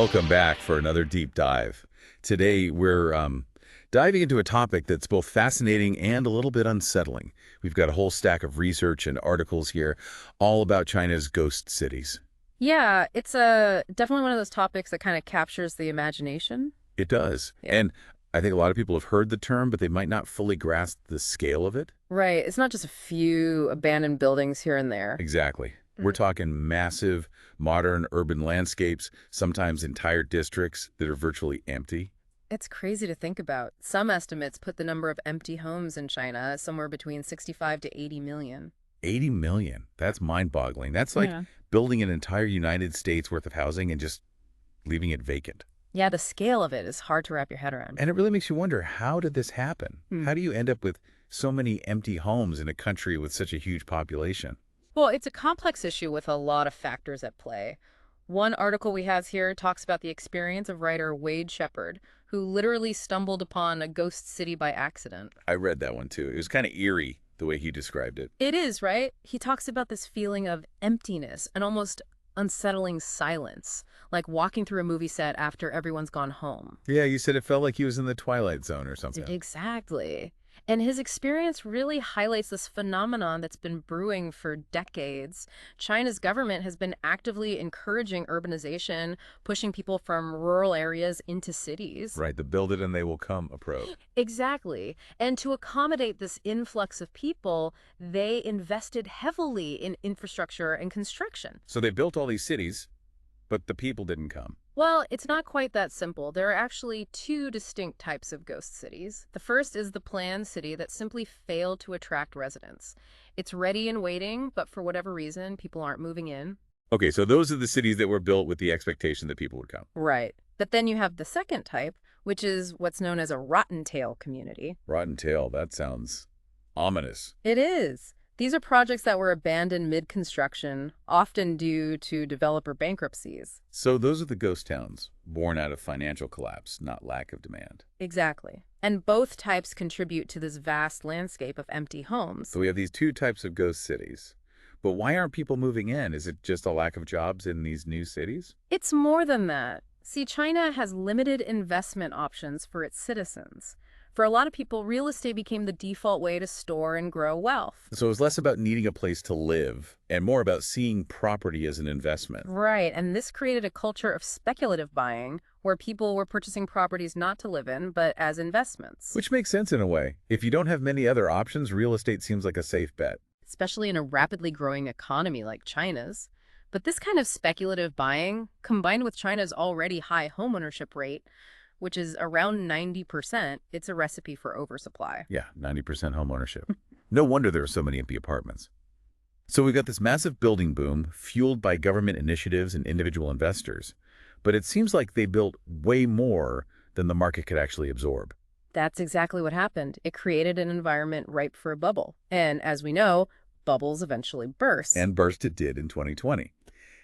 Welcome back for another deep dive. Today, we're diving into a topic that's both fascinating and a little bit unsettling. We've got a whole stack of research and articles here, all about China's ghost cities. Yeah, it's definitely one of those topics that kind of captures the imagination. It does. Yeah. And I think a lot of people have heard the term, but they might not fully grasp the scale of it. Right. It's not just a few abandoned buildings here and there. Exactly. We're Mm. talking massive, modern urban landscapes, sometimes entire districts that are virtually empty. It's crazy to think about. Some estimates put the number of empty homes in China somewhere between 65 to 80 million. 80 million. That's mind-boggling. That's like Yeah. building an entire United States worth of housing and just leaving it vacant. Yeah, the scale of it is hard to wrap your head around. And it really makes you wonder, how did this happen? Hmm. How do you end up with so many empty homes in a country with such a huge population? Well, it's a complex issue with a lot of factors at play. One article we have here talks about the experience of writer Wade Shepard, who literally stumbled upon a ghost city by accident. I read that one too. It was kind of eerie the way he described it. It is, right? He talks about this feeling of emptiness and almost unsettling silence, like walking through a movie set after everyone's gone home. Yeah, you said it felt like he was in the Twilight Zone or something. Exactly. And his experience really highlights this phenomenon that's been brewing for decades. China's government has been actively encouraging urbanization, pushing people from rural areas into cities. Right, the build it and they will come approach. Exactly. And to accommodate this influx of people, they invested heavily in infrastructure and construction. So they built all these cities, but the people didn't come. Well, it's not quite that simple. There are actually two distinct types of ghost cities. The first is the planned city that simply failed to attract residents. It's ready and waiting, but for whatever reason, people aren't moving in. Okay, so those are the cities that were built with the expectation that people would come. Right. But then you have the second type, which is what's known as a rotten tail community. Rotten Tail, that sounds ominous. It is. These are projects that were abandoned mid-construction, often due to developer bankruptcies. So those are the ghost towns, born out of financial collapse, not lack of demand. Exactly. And both types contribute to this vast landscape of empty homes. So we have these two types of ghost cities. But why aren't people moving in? Is it just a lack of jobs in these new cities? It's more than that. See, China has limited investment options for its citizens. For a lot of people, real estate became the default way to store and grow wealth. So it's less about needing a place to live and more about seeing property as an investment. Right, and this created a culture of speculative buying where people were purchasing properties not to live in, but as investments. Which makes sense in a way. If you don't have many other options, real estate seems like a safe bet. Especially in a rapidly growing economy like China's. But this kind of speculative buying, combined with China's already high homeownership rate, which is around 90%, it's a recipe for oversupply. Yeah, 90% home ownership. No wonder there are so many empty apartments. So we've got this massive building boom fueled by government initiatives and individual investors. But it seems like they built way more than the market could actually absorb. That's exactly what happened. It created an environment ripe for a bubble. And as we know, bubbles eventually burst. And burst it did in 2020.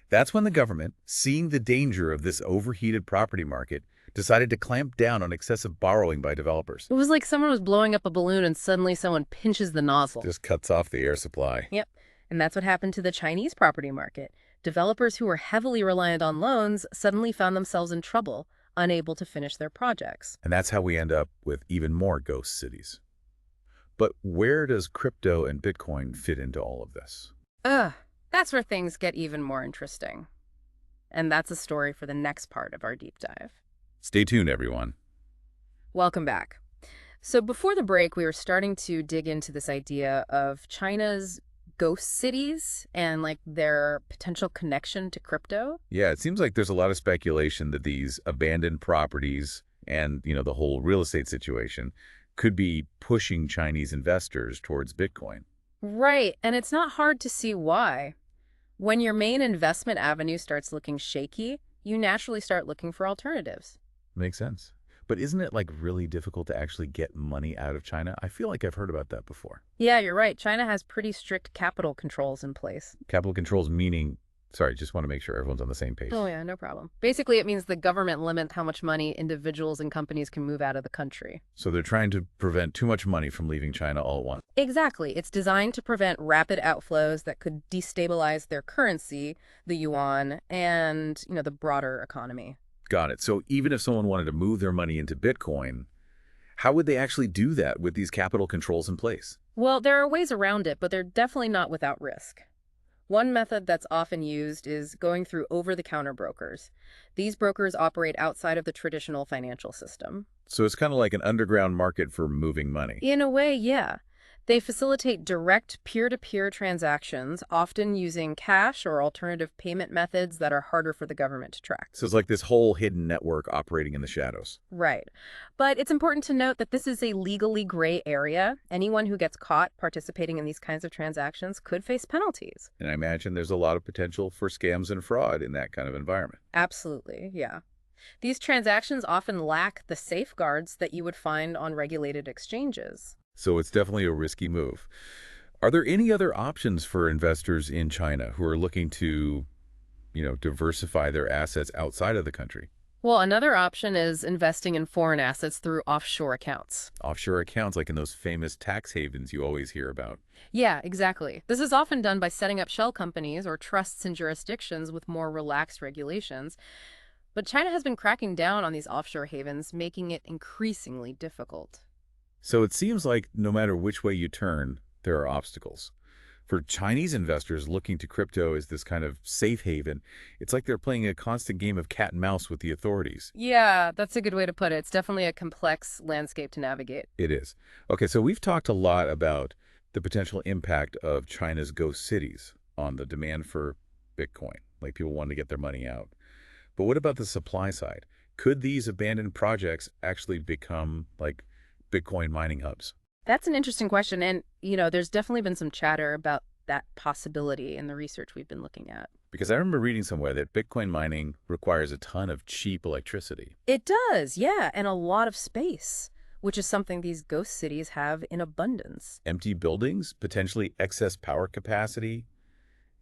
That's when the government, seeing the danger of this overheated property market, decided to clamp down on excessive borrowing by developers. It was like someone was blowing up a balloon and suddenly someone pinches the nozzle. Just cuts off the air supply. Yep. And that's what happened to the Chinese property market. Developers who were heavily reliant on loans suddenly found themselves in trouble, unable to finish their projects. And that's how we end up with even more ghost cities. But where does crypto and Bitcoin fit into all of this? Ugh, that's where things get even more interesting. And that's a story for the next part of our deep dive. Stay tuned, everyone. Welcome back. So before the break, we were starting to dig into this idea of China's ghost cities and like their potential connection to crypto. Yeah, it seems like there's a lot of speculation that these abandoned properties and, the whole real estate situation could be pushing Chinese investors towards Bitcoin. Right, and it's not hard to see why. When your main investment avenue starts looking shaky, you naturally start looking for alternatives. Makes sense. But isn't it like really difficult to actually get money out of China? I feel like I've heard about that before. Yeah, you're right. China has pretty strict capital controls in place. Capital controls meaning, sorry, just want to make sure everyone's on the same page. Oh, yeah, no problem. Basically, it means the government limits how much money individuals and companies can move out of the country. So they're trying to prevent too much money from leaving China all at once. Exactly. It's designed to prevent rapid outflows that could destabilize their currency, the yuan, and, the broader economy. Got it. So even if someone wanted to move their money into Bitcoin, how would they actually do that with these capital controls in place? Well, there are ways around it, but they're definitely not without risk. One method that's often used is going through over-the-counter brokers. These brokers operate outside of the traditional financial system. So it's kind of like an underground market for moving money. In a way, yeah. They facilitate direct peer-to-peer transactions, often using cash or alternative payment methods that are harder for the government to track. So it's like this whole hidden network operating in the shadows. Right. But it's important to note that this is a legally gray area. Anyone who gets caught participating in these kinds of transactions could face penalties. And I imagine there's a lot of potential for scams and fraud in that kind of environment. Absolutely, yeah. These transactions often lack the safeguards that you would find on regulated exchanges. So it's definitely a risky move. Are there any other options for investors in China who are looking to, diversify their assets outside of the country? Well, another option is investing in foreign assets through offshore accounts. Offshore accounts like in those famous tax havens you always hear about. Yeah, exactly. This is often done by setting up shell companies or trusts in jurisdictions with more relaxed regulations. But China has been cracking down on these offshore havens, making it increasingly difficult. So it seems like no matter which way you turn, there are obstacles. For Chinese investors looking to crypto as this kind of safe haven, it's like they're playing a constant game of cat and mouse with the authorities. Yeah, that's a good way to put it. It's definitely a complex landscape to navigate. It is. Okay, so we've talked a lot about the potential impact of China's ghost cities on the demand for Bitcoin, like people wanting to get their money out. But what about the supply side? Could these abandoned projects actually become like Bitcoin mining hubs? That's an interesting question. And, there's definitely been some chatter about that possibility in the research we've been looking at. Because I remember reading somewhere that Bitcoin mining requires a ton of cheap electricity. It does, yeah, and a lot of space, which is something these ghost cities have in abundance. Empty buildings, potentially excess power capacity.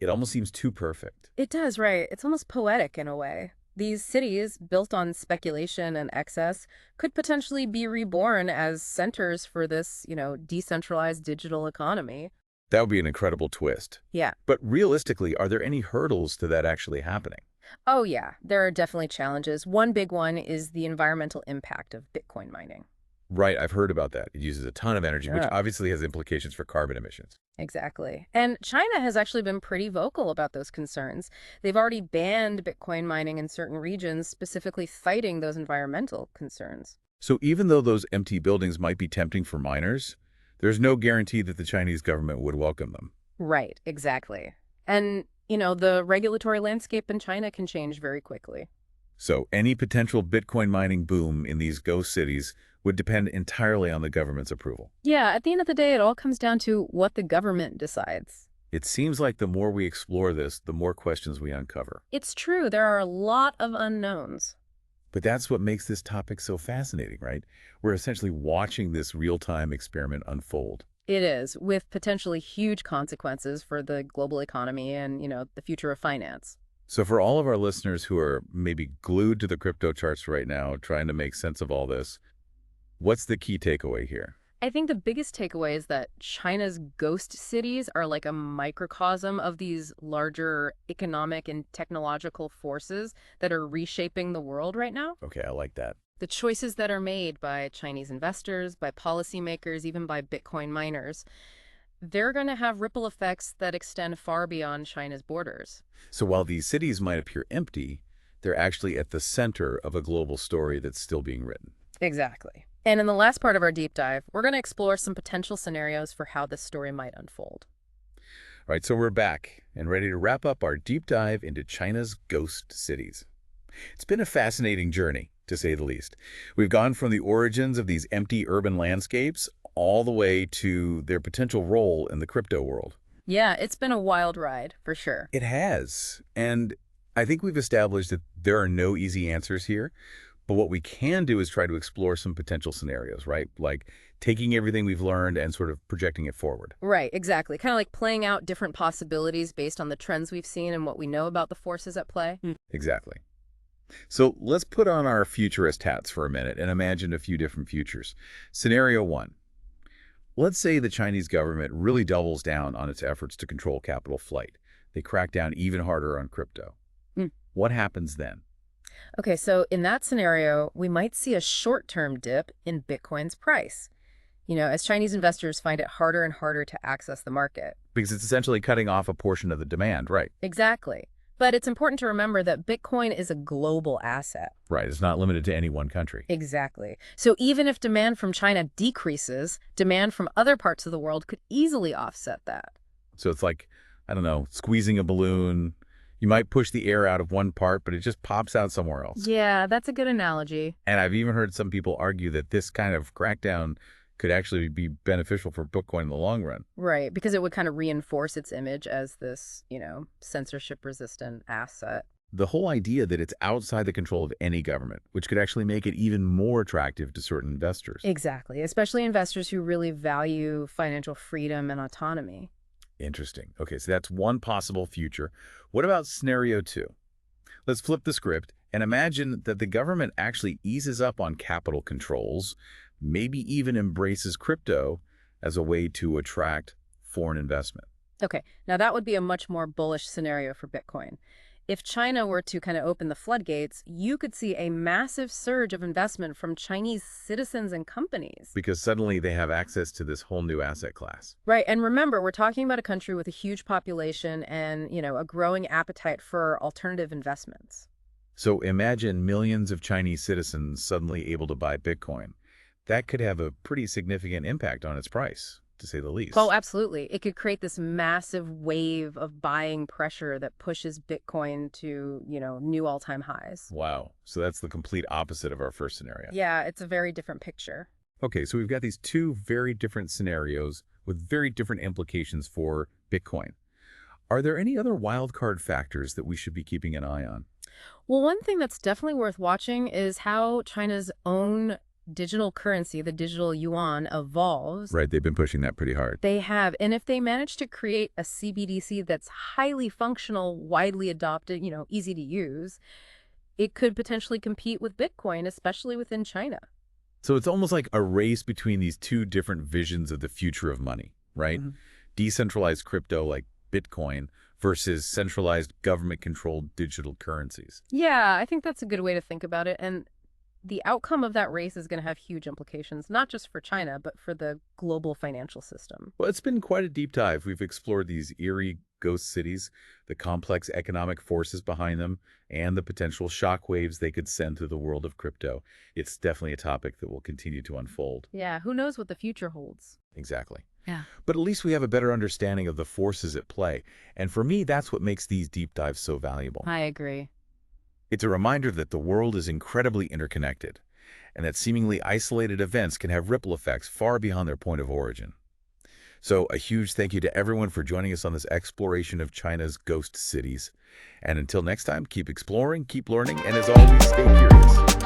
It almost seems too perfect. It does, right. It's almost poetic in a way. These cities, built on speculation and excess, could potentially be reborn as centers for this, decentralized digital economy. That would be an incredible twist. Yeah. But realistically, are there any hurdles to that actually happening? Oh, yeah. There are definitely challenges. One big one is the environmental impact of Bitcoin mining. Right, I've heard about that. It uses a ton of energy, which Yeah. obviously has implications for carbon emissions. Exactly. And China has actually been pretty vocal about those concerns. They've already banned Bitcoin mining in certain regions, specifically citing those environmental concerns. So even though those empty buildings might be tempting for miners, there's no guarantee that the Chinese government would welcome them. Right, exactly. And, the regulatory landscape in China can change very quickly. So any potential Bitcoin mining boom in these ghost cities would depend entirely on the government's approval. Yeah, at the end of the day, it all comes down to what the government decides. It seems like the more we explore this, the more questions we uncover. It's true, there are a lot of unknowns. But that's what makes this topic so fascinating, right? We're essentially watching this real-time experiment unfold. It is, with potentially huge consequences for the global economy and, the future of finance. So for all of our listeners who are maybe glued to the crypto charts right now, trying to make sense of all this, what's the key takeaway here? I think the biggest takeaway is that China's ghost cities are like a microcosm of these larger economic and technological forces that are reshaping the world right now. Okay, I like that. The choices that are made by Chinese investors, by policymakers, even by Bitcoin miners, they're going to have ripple effects that extend far beyond China's borders. So while these cities might appear empty, they're actually at the center of a global story that's still being written. Exactly. And in the last part of our deep dive, we're going to explore some potential scenarios for how this story might unfold. All right, so we're back and ready to wrap up our deep dive into China's ghost cities. It's been a fascinating journey, to say the least. We've gone from the origins of these empty urban landscapes all the way to their potential role in the crypto world. Yeah, it's been a wild ride, for sure. It has. And I think we've established that there are no easy answers here. But what we can do is try to explore some potential scenarios, right? Like taking everything we've learned and sort of projecting it forward. Right, exactly. Kind of like playing out different possibilities based on the trends we've seen and what we know about the forces at play. Exactly. So let's put on our futurist hats for a minute and imagine a few different futures. Scenario one. Let's say the Chinese government really doubles down on its efforts to control capital flight. They crack down even harder on crypto. What happens then? Okay, so in that scenario, we might see a short-term dip in Bitcoin's price, as Chinese investors find it harder and harder to access the market. Because it's essentially cutting off a portion of the demand, right? Exactly. But it's important to remember that Bitcoin is a global asset. Right, it's not limited to any one country. Exactly. So even if demand from China decreases, demand from other parts of the world could easily offset that. So it's like, I don't know, squeezing a balloon. You might push the air out of one part, but it just pops out somewhere else. Yeah, that's a good analogy. And I've even heard some people argue that this kind of crackdown could actually be beneficial for Bitcoin in the long run. Right, because it would kind of reinforce its image as this, censorship-resistant asset. The whole idea that it's outside the control of any government, which could actually make it even more attractive to certain investors. Exactly, especially investors who really value financial freedom and autonomy. Interesting. Okay, so that's one possible future. What about scenario two? Let's flip the script and imagine that the government actually eases up on capital controls, maybe even embraces crypto as a way to attract foreign investment. Okay, now that would be a much more bullish scenario for Bitcoin. If China were to kind of open the floodgates, you could see a massive surge of investment from Chinese citizens and companies. Because suddenly they have access to this whole new asset class. Right, and remember, we're talking about a country with a huge population and, a growing appetite for alternative investments. So imagine millions of Chinese citizens suddenly able to buy Bitcoin. That could have a pretty significant impact on its price, to say the least. Oh, absolutely. It could create this massive wave of buying pressure that pushes Bitcoin to, new all-time highs. Wow. So that's the complete opposite of our first scenario. Yeah, it's a very different picture. Okay, so we've got these two very different scenarios with very different implications for Bitcoin. Are there any other wildcard factors that we should be keeping an eye on? Well, one thing that's definitely worth watching is how China's own digital currency, the digital yuan, evolves. Right, they've been pushing that pretty hard. They have. And if they manage to create a CBDC that's highly functional, widely adopted, easy to use, it could potentially compete with Bitcoin, especially within China. So it's almost like a race between these two different visions of the future of money, right? Mm-hmm. Decentralized crypto like Bitcoin versus centralized government-controlled digital currencies. Yeah, I think that's a good way to think about it. And the outcome of that race is going to have huge implications, not just for China, but for the global financial system. Well, it's been quite a deep dive. We've explored these eerie ghost cities, the complex economic forces behind them, and the potential shockwaves they could send to the world of crypto. It's definitely a topic that will continue to unfold. Yeah, who knows what the future holds? Exactly. Yeah. But at least we have a better understanding of the forces at play. And for me, that's what makes these deep dives so valuable. I agree. It's a reminder that the world is incredibly interconnected, and that seemingly isolated events can have ripple effects far beyond their point of origin. So a huge thank you to everyone for joining us on this exploration of China's ghost cities. And until next time, keep exploring, keep learning, and as always, stay curious.